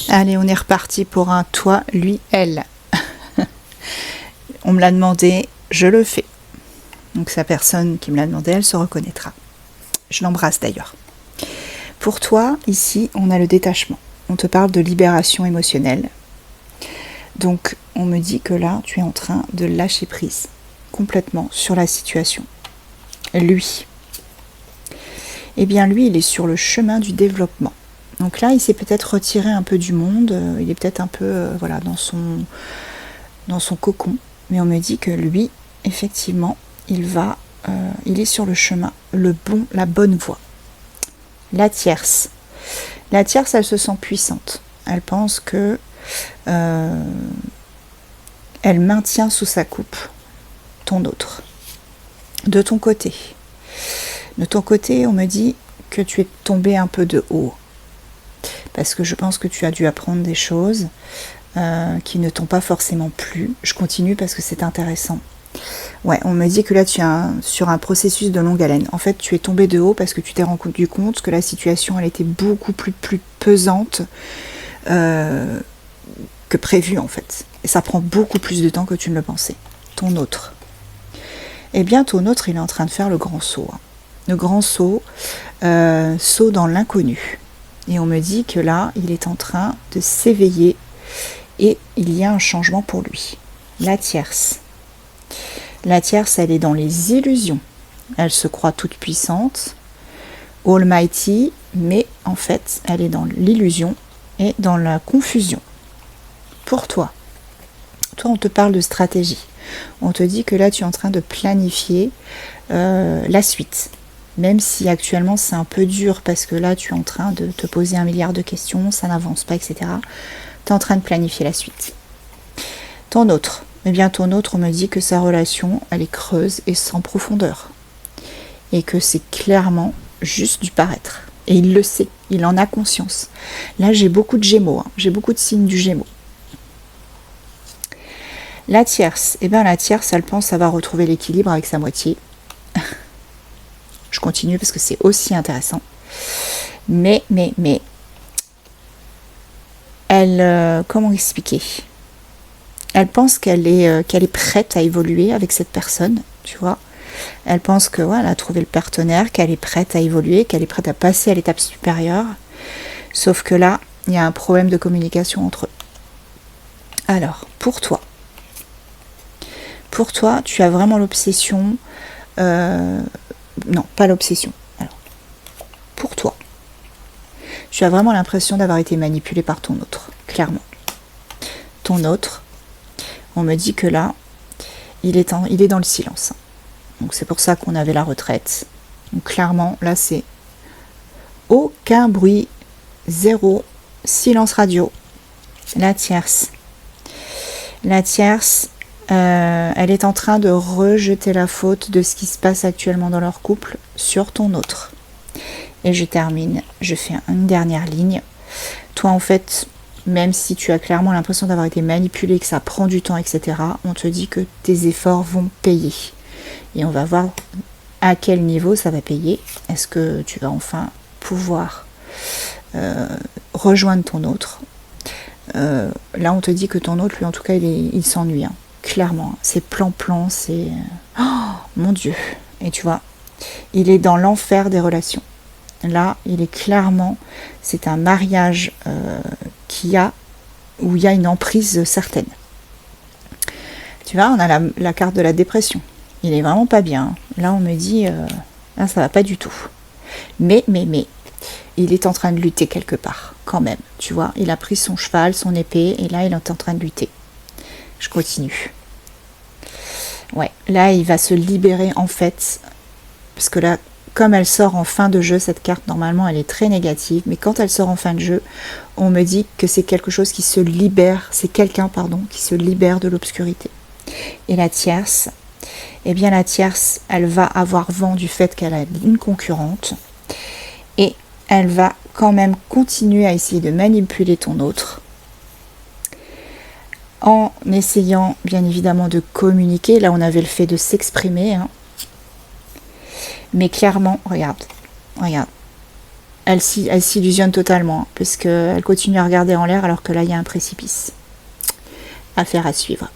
Allez, on est reparti pour un toi, lui, elle. On me l'a demandé, je le fais. Donc sa personne qui me l'a demandé, elle se reconnaîtra. Je l'embrasse d'ailleurs. Pour toi, ici, on a le détachement. On te parle de libération émotionnelle. Donc, on me dit que là, tu es en train de lâcher prise complètement sur la situation. Lui. Eh bien, lui, il est sur le chemin du développement. Donc là, il s'est peut-être retiré un peu du monde. Il est peut-être un peu voilà, dans son cocon. Mais on me dit que lui, effectivement, il est sur le chemin, la bonne voie. La tierce. La tierce, elle se sent puissante. Elle pense que elle maintient sous sa coupe ton autre. De ton côté. De ton côté, on me dit que tu es tombé un peu de haut. Parce que je pense que tu as dû apprendre des choses qui ne t'ont pas forcément plu. Je continue parce que c'est intéressant. Ouais, on me dit que là, tu es sur un processus de longue haleine. En fait, tu es tombé de haut parce que tu t'es rendu compte que la situation, elle était beaucoup plus pesante que prévu, en fait. Et ça prend beaucoup plus de temps que tu ne le pensais. Ton autre. Eh bien, ton autre, il est en train de faire le grand saut. Hein. Le grand saut, saut dans l'inconnu. Et on me dit que là, il est en train de s'éveiller et il y a un changement pour lui. La tierce. La tierce, elle est dans les illusions. Elle se croit toute puissante, almighty, mais en fait, elle est dans l'illusion et dans la confusion. Pour toi, on te parle de stratégie. On te dit que là, tu es en train de planifier la suite. Même si actuellement, c'est un peu dur parce que là, tu es en train de te poser 1 milliard de questions, ça n'avance pas, etc. Tu es en train de planifier la suite. Ton autre. Eh bien, ton autre, on me dit que sa relation, elle est creuse et sans profondeur. Et que c'est clairement juste du paraître. Et il le sait, il en a conscience. Là, j'ai beaucoup de Gémeaux, hein. J'ai beaucoup de signes du Gémeaux. La tierce, eh bien la tierce, elle pense avoir retrouvé l'équilibre avec sa moitié. Je continue parce que c'est aussi intéressant. Mais, elle, comment expliquer ? Elle pense qu'elle est prête à évoluer avec cette personne, tu vois. Elle pense que elle a trouvé le partenaire, qu'elle est prête à évoluer, qu'elle est prête à passer à l'étape supérieure. Sauf que là, il y a un problème de communication entre eux. Alors, pour toi, tu as vraiment l'obsession... non, pas l'obsession. Alors, pour toi, tu as vraiment l'impression d'avoir été manipulé par ton autre, clairement. Ton autre, on me dit que là, il est dans le silence. Donc c'est pour ça qu'on avait la retraite. Donc clairement, là c'est aucun bruit, zéro, silence radio. La tierce. La tierce, elle est en train de rejeter la faute de ce qui se passe actuellement dans leur couple sur ton autre. Et je termine, je fais une dernière ligne. Toi en fait, même si tu as clairement l'impression d'avoir été manipulé, que ça prend du temps, etc., on te dit que tes efforts vont payer. Et on va voir à quel niveau ça va payer. Est-ce que tu vas enfin pouvoir rejoindre ton autre ? Là, on te dit que ton autre, lui, en tout cas, il s'ennuie. Hein. Clairement. C'est plan-plan, c'est... Oh, mon Dieu. Et tu vois, il est dans l'enfer des relations. Là, il est clairement... C'est un mariage où il y a une emprise certaine. Tu vois, on a la carte de la dépression. Il est vraiment pas bien. Là, on me dit, là, ça va pas du tout. Mais, il est en train de lutter quelque part, quand même. Tu vois, il a pris son cheval, son épée, et là, il est en train de lutter. Je continue. Ouais, là, il va se libérer, en fait, parce que là, comme elle sort en fin de jeu, cette carte, normalement, elle est très négative, mais quand elle sort en fin de jeu, on me dit que c'est quelque chose qui se libère, c'est quelqu'un, qui se libère de l'obscurité. Et la tierce, eh bien la tierce, elle va avoir vent du fait qu'elle a une concurrente et elle va quand même continuer à essayer de manipuler ton autre en essayant bien évidemment de communiquer. Là, on avait le fait de s'exprimer, hein. Mais clairement, regarde, elle s'illusionne totalement, parce qu'elle continue à regarder en l'air alors que là, il y a un précipice. Affaire à suivre.